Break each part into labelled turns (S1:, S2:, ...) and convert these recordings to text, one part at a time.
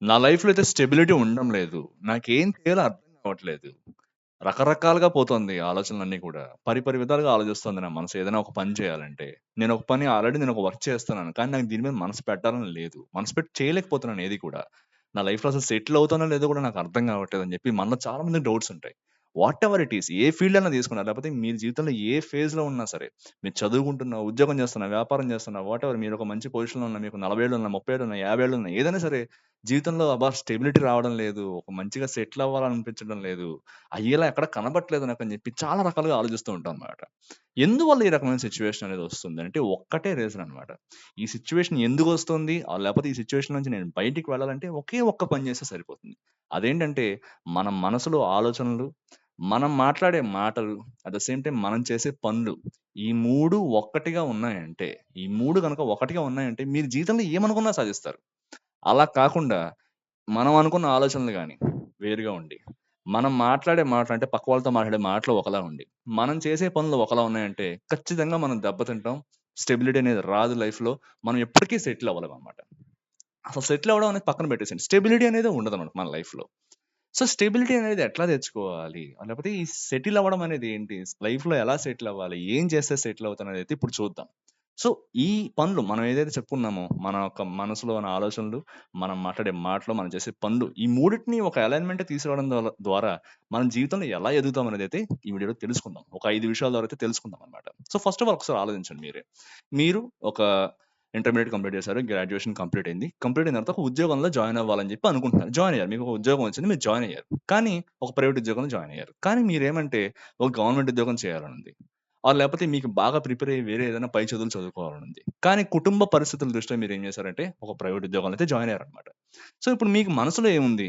S1: నా లైఫ్‌లో అయితే స్టెబిలిటీ ఉండడం లేదు. నాకేం చేయాలో అర్థం కావట్లేదు. రకరకాలుగా పోతోంది ఆలోచనలన్నీ కూడా. విధాలుగా ఆలోచిస్తోంది నా మనసు ఏదైనా ఒక పని చేయాలంటే. నేను ఒక వర్క్ చేస్తున్నాను. కానీ నాకు దీని మీద మనసు పెట్టాలని లేదు. మనసు పెట్టి చేయలేకపోతున్నాను ఏది కూడా. నా లైఫ్‌లో అసలు సెటిల్ అవుతానో లేదో కూడా నాకు అర్థం కావట్లేదని చెప్పి మనలో చాలా మందికి డౌట్స్ ఉంటాయి. Whatever it is a field అయినా తీసుకున్నా లేకపోతే మీ జీవితంలో ఏ ఫేజ్‌లో ఉన్నా సరే. మీరు చదువుకుంటున్నా, ఉద్యోగం చేస్తున్నా, వ్యాపారం చేస్తున్నా, వాటెవర్ మీరు ఒక మంచి పొజిషన్‌లో ఉన్నా, మీకు 40 ఏళ్లున్నా, 30 ఏళ్లున్నా, 50 ఏళ్లున్నా ఏదైనా సరే జీవితంలో స్టెబిలిటీ రావడం లేదు. ఒక మంచిగా సెటిల్ అవ్వాలనిపించడం లేదు. అయ్యేలా ఎక్కడ కనబట్లేదు నాకని చెప్పి చాలా రకాలుగా ఆలోచిస్తూ ఉంటానన్నమాట. ఎందువల్ల ఈ రకమైన సిట్యుయేషన్ అనేది వస్తుంది అంటే ఒక్కటే రీజన్ అన్నమాట. ఈ సిట్యుయేషన్ ఎందుకొస్తుంది? లేకపోతే ఈ సిట్యుయేషన్ నుంచి నేను బయటికి వెళ్ళాలంటే ఒకే ఒక్క పని చేస్తే సరిపోతుంది. అదేంటంటే మన మనసులో ఆలోచనలు, మనం మాట్లాడే మాటలు, అట్ ద సేమ్ టైమ్ మనం చేసే పనులు. ఈ 3 ఒక్కటిగా ఉన్నాయంటే, ఈ 3 గనక ఒకటిగా ఉన్నాయంటే మీరు జీవితంలో ఏమనుకున్నా సాధిస్తారు. అలా కాకుండా మనం అనుకున్న ఆలోచనలు గాని, వేరుగా ఉండి, మనం మాట్లాడే మాటలు అంటే పక్క వాళ్ళతో మాట్లాడే మాటలు ఒకలా ఉండి, మనం చేసే పనులు ఒకలా ఉన్నాయంటే ఖచ్చితంగా మనం దెబ్బతింటాం. స్టెబిలిటీ అనేది రాదు లైఫ్‌లో. మనం ఎప్పటికీ సెటిల్ అవ్వలేమనమాట. అసలు సెటిల్ అవ్వడం అనేది పక్కన పెట్టేసేయండి. స్టెబిలిటీ అనేదే ఉండదనమాట మన లైఫ్‌లో. సో, స్టెబిలిటీ అనేది ఎట్లా తెచ్చుకోవాలి? లేకపోతే ఈ సెటిల్ అవ్వడం అనేది ఏంటి? లైఫ్‌లో ఎలా సెటిల్ అవ్వాలి? ఏం చేస్తే సెటిల్ అవుతాననేది ఇప్పుడు చూద్దాం. సో, ఈ పనులు మనం ఏదైతే చెప్పుకున్నామో, మన యొక్క మనసులో ఉన్న ఆలోచనలు, మనం మాట్లాడే మాటలు, మనం చేసే పనులు, ఈ మూడిటిని ఒక అలైన్‌మెంట్ తీసుకురావడం ద్వారా మనం జీవితంలో ఎలా ఎదుగుతామనేదైతే ఈ వీడియోలో తెలుసుకుందాం. ఒక 5 విషయాల ద్వారా అయితే తెలుసుకుందామనమాట. సో, ఫస్ట్ ఆఫ్ ఆల్ ఒకసారి ఆలోచించండి మీరే. మీరు ఒక ఇంటర్మీడియేట్ కంప్లీట్ చేశారు. గ్రాడ్యుయేషన్ కంప్లీట్ అయింది. కంప్లీట్ అయిన తర్వాత ఒక ఉద్యోగంలో జాయిన్ అవ్వాలని చెప్పి అనుకుంటున్నారు. జాయిన్ అయ్యారు. మీకు ఒక ఉద్యోగం వచ్చింది. మీరు జాయిన్ అయ్యారు. కానీ ఒక ప్రైవేట్ ఉద్యోగంలో జాయిన్ అయ్యారు. కానీ మీరేమంటే ఒక గవర్నమెంట్ ఉద్యోగం చేయాలని ఉంది. లేకపోతే మీకు బాగా ప్రిపేర్ అయ్యి వేరే ఏదైనా పై చదువులు చదువుకోవాలని ఉంది. కానీ కుటుంబ పరిస్థితుల దృష్ట్యా మీరేం చేశారంటే ఒక ప్రైవేట్ ఉద్యోగంలో అయితే జాయిన్ అయ్యారన్నమాట. సో, ఇప్పుడు మీకు మనసులో ఏముంది?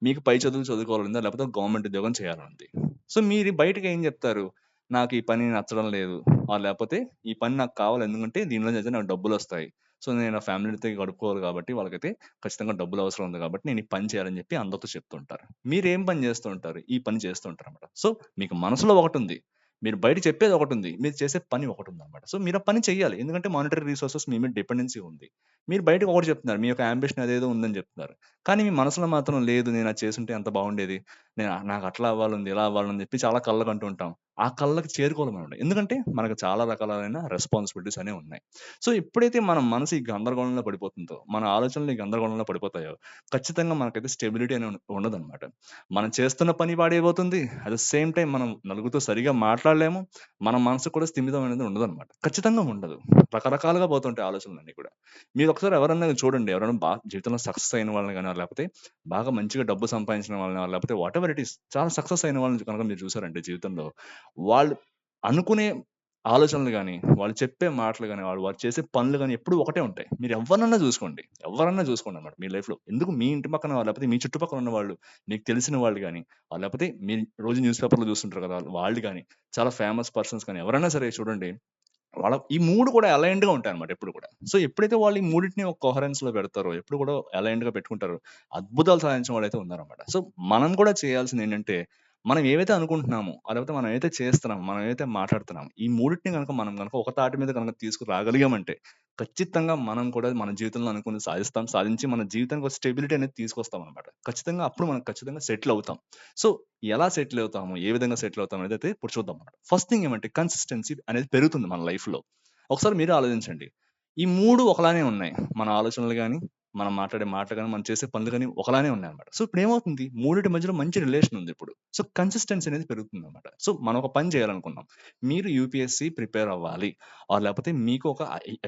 S1: మీకు పై చదువులు చదువుకోవాలనుందా? లేకపోతే గవర్నమెంట్ ఉద్యోగం చేయాలనుంది. సో, మీరు బయటకి ఏం చెప్తారు? నాకు ఈ పని నచ్చడం లేదు. లేకపోతే ఈ పని నాకు కావాలి ఎందుకంటే దీనిలో చేస్తే నాకు డబ్బులొస్తాయి. సో, నేను నా ఫ్యామిలీతో గడుపుకోవాలి కాబట్టి వాళ్ళకైతే ఖచ్చితంగా డబ్బులు అవసరం ఉంది కాబట్టి నేను ఈ పని చేయాలని చెప్పి అందరితో చెప్తూ ఉంటారు. మీరేం పని చేస్తూ ఉంటారు? ఈ పని చేస్తూ ఉంటారన్నమాట. సో, మీకు మనసులో ఒకటుంది. మీరు బయట చెప్పేది ఒకటుంది. మీరు చేసే పని ఒకటుందన్నమాట. సో, మీరు ఆ పని చెయ్యాలి. ఎందుకంటే మానిటరీ రిసోర్సెస్ మీ మీద డిపెండెన్సీ ఉంది. మీరు బయటకి ఒకటి చెప్తున్నారు. మీ యొక్క యాంబిషన్ అదేదో ఉందని చెప్తున్నారు. కానీ మీ మనసులో మాత్రం లేదు నేను అది చేసుంటే ఎంత బాగుండేది. నాకు అట్లా అవ్వాలుంది, ఇలా అవ్వాలని చెప్పి చాలా కలలుకంటూ ఉంటాం. ఆ కలలకి చేరుకోలేమనమాట. ఎందుకంటే మనకు చాలా రకాలైన రెస్పాన్సిబిలిటీస్ అనేవి ఉన్నాయి. సో, ఎప్పుడైతే మన మనసు ఈ గందరగోళంలో పడిపోతుందో, మన ఆలోచనలు ఈ గందరగోళంలో పడిపోతాయో, ఖచ్చితంగా మనకైతే స్టెబిలిటీ అనేది ఉండదనమాట. మనం చేస్తున్న పని పాడైపోతుంది. అట్ ద సేమ్ టైమ్ మనం నలుగురితో సరిగ్గా మాట్లాడలేము. మన మనసు కూడా స్థిమితం అనేది ఉండదనమాట. ఖచ్చితంగా ఉండదు. రకరకాలుగా పోతుంటాయి ఆలోచనలన్నీ కూడా. మీరొకసారి ఎవరన్నా చూడండి. ఎవరైనా జీవితంలో సక్సెస్ అయిన వాళ్ళని గాని, లేకపోతే బాగా మంచిగా డబ్బు సంపాదించిన వాళ్ళని, లేకపోతే వాటెవర్ ఇట్ ఈస్ చాలా సక్సెస్ అయిన వాళ్ళని కనుక మీరు చూసారంటే జీవితంలో, వాళ్ళు అనుకునే ఆలోచనలు గాని, వాళ్ళు చెప్పే మాటలు గాని, వాళ్ళు చేసే పనులు గాని ఎప్పుడూ ఒకటే ఉంటాయి. మీరు ఎవ్వరినన్నా చూసుకోండి. ఎవ్వరన్నా చూసుకోండన్నమాట మీ లైఫ్‌లో. ఎందుకు మీ ఇంటి పక్కన వాళ్ళు, లేకపోతే మీ చుట్టుపక్కల ఉన్నవాళ్ళు, మీకు తెలిసిన వాళ్ళు గాని, లేకపోతే మీరు రోజు న్యూస్ పేపర్‌లో చూస్తుంటారు కదా! వాళ్ళు గాని, చాలా ఫేమస్ పర్సన్స్ గాని ఎవరైనా సరే చూడండి. ఈ 3 కూడా అలైన్డ్‌గా ఉంటాయన్నమాట ఎప్పుడు కూడా. సో, ఎప్పుడైతే వాళ్ళు ఈ మూడిటిని ఒక కొహరెన్స్‌లో పెడతారో, ఎప్పుడు కూడా అలైన్డ్‌గా పెట్టుకుంటారో, అద్భుతాలు సాధించిన వాళ్ళైతే ఉన్నారన్నమాట. సో, మనం కూడా చేయాల్సిందేంటంటే, మనం ఏవైతే అనుకుంటున్నామో, లేకపోతే మనం ఏదైతే చేస్తున్నామో, మనం ఏదైతే మాట్లాడుతున్నామో, ఈ మూడిటిని మనం గనక ఒక తాటి మీద గనక తీసుకురాగలిగామంటే, ఖచ్చితంగా మనం కూడా మన జీవితంలో అనుకున్నది సాధిస్తాం. సాధించి మన జీవితానికి ఒక స్టెబిలిటీ అనేది తీసుకొస్తామన్నమాట. ఖచ్చితంగా అప్పుడు మనం ఖచ్చితంగా సెటిల్ అవుతాం. సో, ఎలా సెటిల్ అవుతాము? ఏ విధంగా సెటిల్ అవుతాం అనేదైతే ఇప్పుడు చూద్దాం మాట. ఫస్ట్ థింగ్ ఏమంటే కన్సిస్టెన్సీ అనేది పెరుగుతుంది మన లైఫ్‌లో. ఒకసారి మీరే ఆలోచించండి. ఈ 3 ఒకలానే ఉన్నాయి. మన ఆలోచనలు గాని, మనం మాట్లాడే మాటలు గాని, మనం చేసే పనులు గాని ఒకలానే ఉన్నాయన్నమాట. సో, ఇప్పుడేమవుతుంది? మూడిటి మధ్యలో మంచి రిలేషన్ ఉంది ఇప్పుడు. సో, కన్సిస్టెన్సీ అనేది పెరుగుతుందన్నమాట. సో, మనం ఒక పని చేయాలనుకున్నాం. మీరు యూపీఎస్‌సి ప్రిపేర్ అవ్వాలి. లేకపోతే మీకు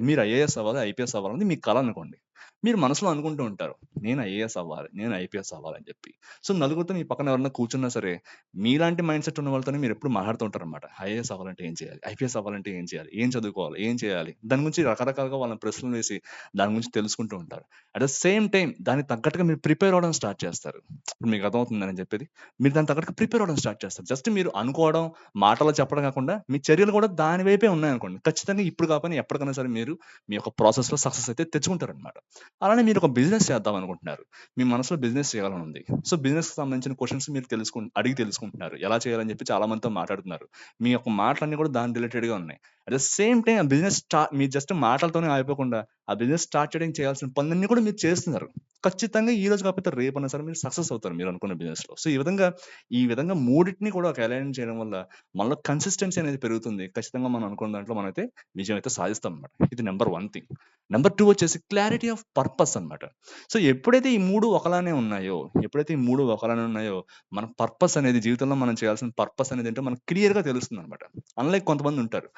S1: మీరు ఐఏఎస్ అవ్వాలి, ఐపీఎస్ అవ్వాలని మీ కల అనుకోండి. మీరు మనసులో అనుకుంటూ ఉంటారు. నేను ఐఏఎస్ అవ్వాలి, నేను ఐపీఎస్ అవ్వాలని చెప్పి. సో, నలుగురితో మీ పక్కన ఎవరైనా కూర్చున్నా సరే, మీలాంటి మైండ్‌సెట్ ఉన్న వాళ్ళతోనే మీరెప్పుడు మాట్లాడుతూ ఉంటారనమాట. ఐఏఎస్ అవ్వాలంటే ఏం చేయాలి? ఐపీఎస్ అవ్వాలంటే ఏం చేయాలి? ఏం చదువుకోవాలి? ఏం చేయాలి? దాని గురించి రకరకాలుగా వాళ్ళని ప్రశ్నలు వేసి, దాని గురించి తెలుసుకుంటూ ఉంటారు. అట్ ద సేమ్ టైమ్ దానికి తగ్గట్టుగా మీరు ప్రిపేర్ అవ్వడం స్టార్ట్ చేస్తారు. ఇప్పుడు మీకు అర్థమవుతుందా నేను చెప్పేది? మీరు దానికి తగ్గట్టుగా ప్రిపేర్ అవ్వడం స్టార్ట్ చేస్తారు. జస్ట్ మీరు అనుకోవడం, మాటల్లో చెప్పడం కాకుండా, మీ చర్యలు కూడా దాని వైపే ఉన్నాయనుకోండి. ఖచ్చితంగా ఇప్పుడు కాకపోయినా ఎప్పటికైనా సరే మీరు మీ యొక్క ప్రాసెస్‌లో సక్సెస్ అయితే తెచ్చుకుంటారనమాట. అలానే మీరు ఒక బిజినెస్ చేద్దాం అనుకుంటున్నారు. మీ మనసులో బిజినెస్ చేయాలని ఉంది. సో, బిజినెస్‌కి సంబంధించిన క్వెషన్స్ మీరు అడిగి తెలుసుకుంటున్నారు. ఎలా చేయాలని చెప్పి చాలా మందితో మాట్లాడుతున్నారు. మీ యొక్క మాటలన్నీ కూడా దాని రిలేటెడ్‌గా ఉన్నాయి. అట్ ద సేమ్ టైమ్ ఆ బిజినెస్ మీరు జస్ట్ మాటలతోనే ఆగిపోకుండా, ఆ బిజినెస్ స్టార్ట్ చేయడానికి చేయాల్సిన పనులన్నీ కూడా మీరు చేస్తున్నారు. ఖచ్చితంగా ఈ రోజు కాకపోతే రేపన్నా సరే మీరు సక్సెస్ అవుతారు మీరు అనుకున్న బిజినెస్‌లో. సో, ఈ విధంగా మూడిటిని కూడా ఒక అలైన్ చేయడం వల్ల మనలో కన్సిస్టెన్సీ అనేది పెరుగుతుంది. ఖచ్చితంగా మనం అనుకున్న దాంట్లో మనమైతే విజయం అయితే సాధిస్తాం అన్నమాట. ఇది నంబర్ 1 థింగ్. నంబర్ 2 వచ్చేసి క్లారిటీ ఆఫ్ పర్పస్ అన్నమాట. సో, ఎప్పుడైతే ఈ 3 ఒకలానే ఉన్నాయో, మన పర్పస్ అనేది జీవితంలో మనం చేయాల్సిన పర్పస్ అనేది ఏంటో మనకు క్లియర్‌గా తెలుస్తుందన్నమాట. అన్‌లైక్ కొంతమంది ఉంటారు.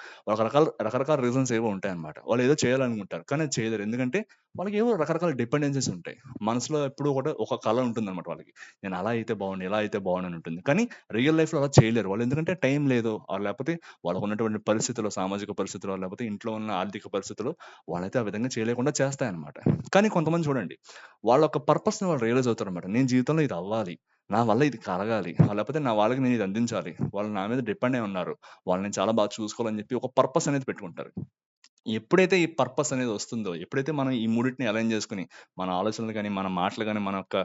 S1: రకరకాల రీజన్స్ ఏవో ఉంటాయన్నమాట. వాళ్ళు ఏదో చేయాలనుకుంటారు. కానీ అది చేయలేరు. ఎందుకంటే వాళ్ళకేవో రకరకాల డిపెండెన్సీస్ ఉంటాయి. మనసులో ఎప్పుడూ కూడా ఒక కల ఉంటుందన్నమాట వాళ్ళకి. నేను అలా అయితే బాగుండు, ఇలా అయితే బాగుండు అని ఉంటుంది. కానీ రియల్ లైఫ్‌లో అలా చేయలేరు. వాళ్ళు ఎందుకంటే టైం లేదో, లేకపోతే వాళ్ళకున్నటువంటి పరిస్థితులు, సామాజిక పరిస్థితులో, లేకపోతే ఇంట్లో ఉన్న ఆర్థిక పరిస్థితులు వాళ్ళైతే ఆ విధంగా చేయలేకుండా చేస్తాయన్నమాట. కానీ కొంతమంది చూడండి, వాళ్ళ యొక్క పర్పస్‌ని వాళ్ళు రియలైజ్ అవుతారన్నమాట. నేను జీవితంలో ఇది అవ్వాలి. నా వల్ల ఇది కలగాలి. లేకపోతే నా వాళ్ళకి నేను ఇది అందించాలి. వాళ్ళు నా మీద డిపెండ్ అయ్యి ఉన్నారు. వాళ్ళని నేను చాలా బాగా చూసుకోవాలని చెప్పి ఒక పర్పస్ అనేది పెట్టుకుంటారు. ఎప్పుడైతే ఈ పర్పస్ అనేది వస్తుందో, ఎప్పుడైతే మనం ఈ మూడిటిని అలైన్ చేసుకొని, మన ఆలోచనలు గాని, మన మాటలు గాని, మన యొక్క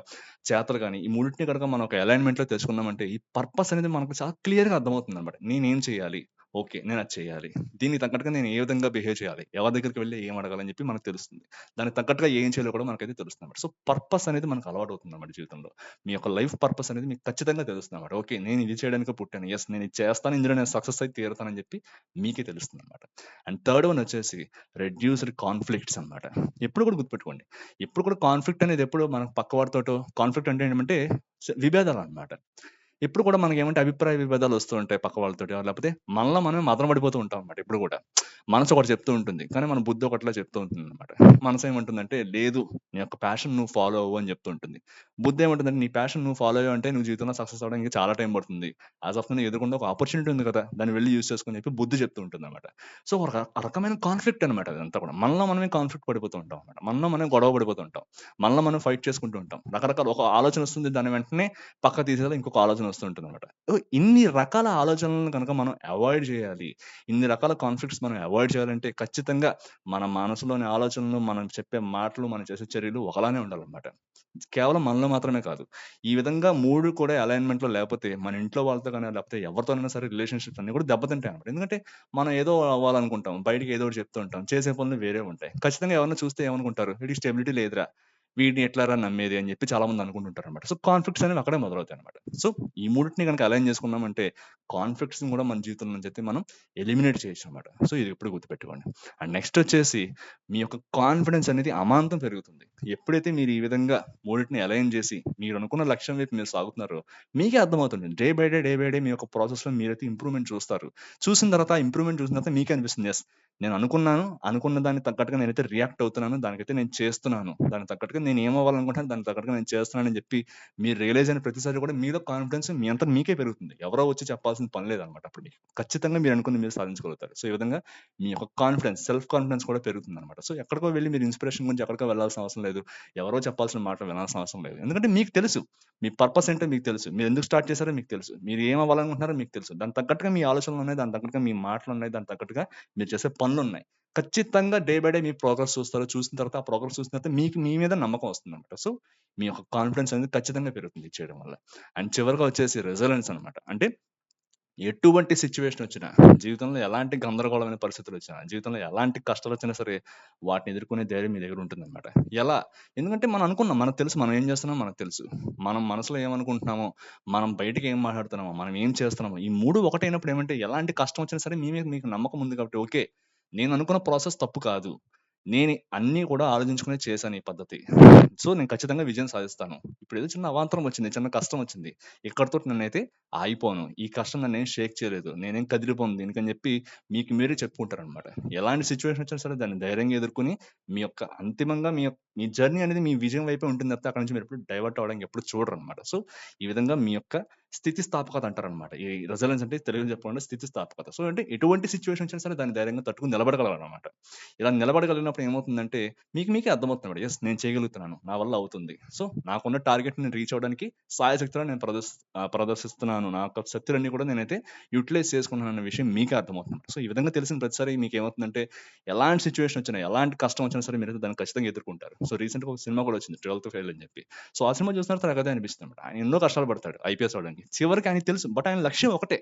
S1: చేతలు గాని, ఈ మూడిటిని గనక మనం ఒక అలైన్‌మెంట్‌లో తెచ్చుకున్నామంటే, ఈ పర్పస్ అనేది మనకు చాలా క్లియర్‌గా అర్థమవుతుందన్నమాట. నేనేం చేయాలి? ఓకే. నేనది చేయాలి. దీనికి తగ్గట్టుగా నేను ఏ విధంగా బిహేవ్ చేయాలి? ఎవరి దగ్గరికి వెళ్లి ఏం అడగాలని చెప్పి మనకు తెలుస్తుంది. దానికి తగ్గట్టుగా ఏం చేయాలో కూడా మనకైతే తెలుస్తుందన్నమాట. సో, పర్పస్ అనేది మనకు అలవాటవుతుందన్నమాట జీవితంలో. మీ యొక్క లైఫ్ పర్పస్ అనేది మీకు ఖచ్చితంగా తెలుస్తుందన్నమాట. ఓకే. నేను ఇది చేయడానికే పుట్టాను. యెస్, నేను ఇది చేస్తాను. ఇందులో నేను సక్సెస్ అయి తీరుతానని చెప్పి మీకే తెలుస్తుందన్నమాట. అండ్ థర్డ్ వన్ వచ్చేసి రెడ్యూస్డ్ కాన్‌ఫ్లిక్ట్స్ అన్నమాట. ఎప్పుడు కూడా గుర్తుపెట్టుకోండి. ఎప్పుడు కూడా కాన్‌ఫ్లిక్ట్ అనేది ఎప్పుడు మనకు పక్కవాడితోటో కాన్‌ఫ్లిక్ట్ అంటే ఏంటంటే విభేదాలన్నమాట. ఎప్పుడు కూడా మనకేమంటే అభిప్రాయ విభేదాలు వస్తూ ఉంటాయి పక్క వాళ్ళతోటి. లేకపోతే మనలో మనమే మదన పడిపోతూ ఉంటాం అన్నమాట ఎప్పుడు కూడా. మనసు ఒకటి చెప్తూ ఉంటుంది. కానీ మన బుద్ధి ఒకటిలా చెప్తూ ఉంటుందన్నమాట. మనసు ఏమంటుందంటే లేదు, నీ యొక్క ప్యాషన్ నువ్వు ఫాలో అవ్వు అని చెప్తూ ఉంటుంది. బుద్ధి ఏమంటుందంటే నీ ప్యాషన్ నువ్వు ఫాలో అయ్యావంటే నువ్వు జీవితంలో సక్సెస్ అవ్వడానికి చాలా టైం పడుతుంది. యాస్ ఆఫ్ నౌ నీ ఎదురుగుండా ఒక ఆపర్చునిటీ ఉంది కదా! దాన్ని వెళ్లి యూజ్ చేసుకో అని చెప్పి బుద్ధి చెప్తూ ఉంటుందన్నమాట. సో, ఒక రకమైన కాన్‌ఫ్లిక్ట్ అన్నమాట అదంతా కూడా. మనలో మనమే కాన్‌ఫ్లిక్ట్ పడిపోతూ ఉంటాం అన్నమాట. మనలో మనమే గొడవ పడిపోతూ ఉంటాం. మనలో మనం ఫైట్ చేసుకుంటూ ఉంటాం. రకరకాల ఒక ఆలోచన వస్తుంది. దాన్ని వెంటనే పక్కకు తీసేయాలి. ఇంకొక ఆలోచన వస్తూ ఉంటుందన్నమాట. ఇన్ని రకాల ఆలోచనలను కనుక మనం అవాయిడ్ చేయాలి. ఇన్ని రకాల కాన్‌ఫ్లిక్ట్స్ మనం అవాయిడ్ చేయాలంటే ఖచ్చితంగా మన మనసులోని ఆలోచనలు, మనం చెప్పే మాటలు, మనం చేసే చర్యలు ఒకలానే ఉండాలన్నమాట. కేవలం మనలో మాత్రమే కాదు. ఈ విధంగా 3 కూడా అలైన్‌మెంట్‌లో లేపోతే మన ఇంట్లో వాళ్ళతో గాని, లేకపోతే ఎవరితోనైనా సరే రిలేషన్‌షిప్స్ అన్నీ కూడా దెబ్బతింటాయన్నమాట. ఎందుకంటే మనం ఏదో అవ్వాలనుకుంటాం. బయటికి ఏదో ఒకటి చెప్తూ ఉంటాం. చేసే పనులు వేరే ఉంటాయి. ఖచ్చితంగా ఎవరైనా చూస్తే ఏమనుకుంటారు? వీడికి స్టెబిలిటీ లేదురా! వీడిని ఎట్లారా నమ్మేది అని చెప్పి చాలా మంది అనుకుంటుంటారన్నమాట. సో, కాన్‌ఫ్లిక్ట్స్ అనేవి అక్కడే మొదలవుతాయన్నమాట. సో, ఈ మూడిటిని గనుక అలైన్ చేసుకున్నామంటే కాన్‌ఫ్లిక్ట్స్‌ని కూడా మన జీవితంలో నుంచి అయితే మనం ఎలిమినేట్ చేయొచ్చన్నమాట. సో, ఇది ఎప్పుడు గుర్తుపెట్టుకోండి. అండ్ నెక్స్ట్ వచ్చేసి మీ యొక్క కాన్ఫిడెన్స్ అనేది అమాంతం పెరుగుతుంది. ఎప్పుడైతే మీరు ఈ విధంగా మూడిటిని అలైన్ చేసి మీరు అనుకున్న లక్ష్యం వైపు మీరు సాగుతున్నారో మీకే అర్థమవుతుంది. డే బై డే మీ యొక్క ప్రాసెస్‌లో మీరైతే ఇంప్రూవ్‌మెంట్ చూస్తారు. చూసిన తర్వాత ఆ ఇంప్రూవ్‌మెంట్ చూసిన తర్వాత మీకే అనిపిస్తుంది. యెస్, నేను అనుకున్నాను. అనుకున్న దానికి తగ్గట్టుగా నేనైతే రియాక్ట్ అవుతున్నాను. దానికైతే నేను చేస్తున్నాను. దానికి తగ్గట్టుగా నేను ఏమవ్వాలనుకుంటున్నానో దానికి తగ్గట్టుగా నేను చేస్తున్నానని చెప్పి మీరు రియలైజ్ అయిన ప్రతిసారి కూడా మీలో కాన్ఫిడెన్స్ మీ అంతట మీకే పెరుగుతుంది. ఎవరో వచ్చి చెప్పాల్సిన పని లేదన్నమాట అప్పుడు మీకు. ఖచ్చితంగా మీరు అనుకున్నది మీరు సాధించగలుగుతారు. సో, ఈ విధంగా మీ యొక్క కాన్ఫిడెన్స్, సెల్ఫ్ కాన్ఫిడెన్స్ కూడా పెరుగుతుందన్నమాట. సో, ఎక్కడికో వెళ్లి మీరు ఇన్‌స్పిరేషన్ గురించి ఎక్కడికో వెళ్ళాల్సిన అవసరం లేదు. ఎవరో చెప్పాల్సిన మాటలు వినాల్సిన అవసరం లేదు. ఎందుకంటే మీకు తెలుసు. మీ పర్పస్ ఏంటో మీకు తెలుసు. మీరు ఎందుకు స్టార్ట్ చేశారో మీకు తెలుసు. మీరు ఏం అవ్వాలనుకుంటున్నారో మీకు తెలుసు. దానికి తగ్గట్టుగా మీ ఆలోచనలున్నాయి. దానికి తగ్గట్టుగా మీ మాటలున్నాయి. దానికి తగ్గట్టుగా మీరు చేసే పనులున్నాయి. ఖచ్చితంగా day by day me progress చూస్తారు. చూసిన తర్వాత ఆ ప్రోగ్రెస్ చూసిన తర్వాత మీకు మీ మీద నమ్మకం వస్తుందన్నమాట. సో, మీ యొక్క కాన్ఫిడెన్స్ అనేది ఖచ్చితంగా పెరుగుతుంది ఇది చేయడం వల్ల. అండ్ చివరగా వచ్చేసి రెసిలియన్స్ అన్నమాట. అంటే ఎటువంటి సిట్యుయేషన్ వచ్చినా, జీవితంలో ఎలాంటి గందరగోళమైన పరిస్థితులొచ్చినా, జీవితంలో ఎలాంటి కష్టాలొచ్చినా సరే, వాటిని ఎదుర్కొనే ధైర్యం మీ దగ్గర ఉంటుందన్నమాట. ఎలా? ఎందుకంటే మనం అనుకున్నాం. మనకు తెలుసు మనం ఏం చేస్తున్నామో మనకు తెలుసు. మనం మనసులో ఏమనుకుంటున్నామో, మనం బయటకి ఏం మాట్లాడుతున్నామో, మనం ఏం చేస్తున్నామో, ఈ 3 ఒకటైనప్పుడు ఏమంటే ఎలాంటి కష్టం వచ్చినా సరే మీ మీద మీకు నమ్మకం ఉంది కాబట్టి ఓకే. నేను అనుకున్న ప్రాసెస్ తప్పు కాదు. నేను అన్నీ కూడా ఆలోచించుకునే చేశాను ఈ పద్ధతి. సో, నేను ఖచ్చితంగా విజయం సాధిస్తాను. ఇప్పుడేదో చిన్న అవాంతరం వచ్చింది. చిన్న కష్టం వచ్చింది. ఇక్కడితోటి నేనైతే ఆగిపోను. ఈ కష్టం నన్నేం షేక్ చేయలేదు. నేనేం కదిలిపోను దీనికని చెప్పి మీకు మీరే చెప్పుకుంటారనమాట. ఎలాంటి సిట్యుయేషన్ వచ్చినా సరే దాన్ని ధైర్యంగా ఎదుర్కొని మీ యొక్క అంతిమంగా మీ జర్నీ అనేది మీ విజయం వైపే ఉంటుంది తప్పితే అక్కడి నుంచి మీరెప్పుడు డైవర్ట్ అవ్వడానికి ఎప్పుడు చూడరనమాట. సో, ఈ విధంగా మీ యొక్క స్థితిస్థాపకత అంటారనమాట. ఈ రెసిలియన్స్ అంటే తెలుగులో చెప్పాలంటే స్థితిస్థాపకత. సో, అంటే ఎటువంటి సిట్యుయేషన్ వచ్చినా సరే దాన్ని ధైర్యంగా తట్టుకొని నిలబడగలరనమాట. ఇలా నిలబడగలిగినప్పుడు ఏమవుతుందంటే మీకు మీకే అర్థమవుతుందన్నమాట. యెస్, నేను చేయగలుగుతున్నాను. నా వల్ల అవుతుంది. సో, నాకున్న టార్గెట్‌ని నేను రీచ్ అవ్వడానికి సాయశక్తులా నేను ప్రదర్శిస్తున్నాను. నా యొక్క శక్తులన్నీ కూడా నేనైతే యుటిలైజ్ చేసుకుంటున్నానన్న విషయం మీకే అర్థమవుతుంది. సో, ఈ విధంగా తెలిసిన ప్రతిసారి మీకేమవుతుందంటే ఎలాంటి సిట్యుయేషన్ వచ్చినా, ఎలాంటి కష్టం వచ్చినా సరే మీరైతే దాన్ని ఖచ్చితంగా ఎదుర్కొంటారు. సో, రీసెంట్‌గా ఒక సినిమా కూడా వచ్చింది 12థ్ ఫెయిల్ అని చెప్పి. సో, ఆ సినిమా చూసిన తర్వాత నాకదే అనిపిస్తుందన్నమాట. ఆయన ఎన్నో కష్టాలు పడతాడు ఐపీఎస్ అవ్వడానికి. చివరికి ఆయనకి తెలుసు. బట్ ఆయన లక్ష్యం ఒకటే.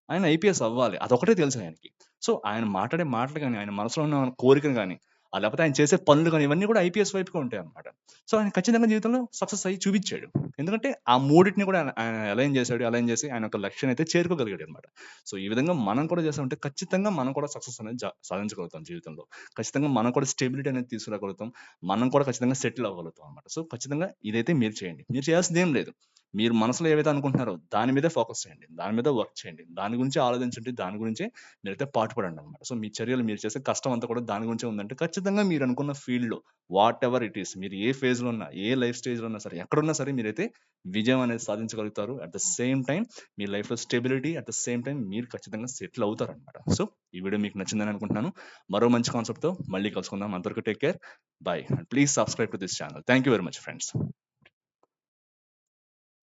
S1: ఆయన ఐపీఎస్ అవ్వాలి. అదొకటే తెలుసు ఆయనకి. సో, ఆయన మాట్లాడే మాటలు గాని, ఆయన మనసులో ఉన్న కోరికలు గాని, లేపోతే ఆయన చేసే పనులు గాని, ఇవన్నీ కూడా ఐపీఎస్ వైపుకే ఉంటాయన్నమాట. సో, ఆయన ఖచ్చితంగా జీవితంలో సక్సెస్ అయ్యి చూపిచ్చాడు. ఎందుకంటే, ఆ మూడిటిని కూడా ఆయన అలైన్ చేశాడు. అలైన్ చేసి ఆయన ఒక లక్ష్యాన్నయితే చేరుకోగలిగాడన్నమాట. సో, ఈ విధంగా మనం కూడా చేసామంటే ఖచ్చితంగా మనం కూడా సక్సెస్ అనేది సాధించగలుగుతాం జీవితంలో. ఖచ్చితంగా మనం కూడా స్టెబిలిటీ అనేది తీసుకురాగలుగుతాం. మనం కూడా ఖచ్చితంగా సెటిల్ అవ్వగలుగుతాం అన్నమాట. సో, ఖచ్చితంగా ఇదైతే మీరు చేయండి. మీరు చేయాల్సిందేం లేదు. మీరు మనసులో ఏవైతే అనుకుంటున్నారో దాని మీదే ఫోకస్ చేయండి. దాని మీద వర్క్ చేయండి. దాని గురించే ఆలోచించండి. దాని గురించే మీరైతే పాటుపడండనమాట. సో, మీ చర్యలు మీరు చేసే కష్టం అంతా కూడా దాని గురించే ఉందంటే ఖచ్చితంగా మీరనుకున్న ఫీల్డ్‌లో వాటెవర్ ఇట్ ఈస్ మీరు ఏ ఫేజ్‌లో ఉన్నా, ఏ లైఫ్ స్టేజ్‌లో ఉన్నా సరే, ఎక్కడున్నా సరే మీరైతే విజయం అనేది సాధించగలుగుతారు. అట్ ద సేమ్ టైమ్ మీ లైఫ్‌లో stability, at the same time మీరు ఖచ్చితంగా సెటిల్ అవుతారనమాట. సో, ఈ వీడియో మీకు నచ్చిందని అనుకుంటున్నాను. మరో మంచి కాన్సెప్ట్‌తో మళ్ళీ కలుసుకుందాం. అంతవరకు take care. By. And please subscribe to this channel. Thank you very much friends.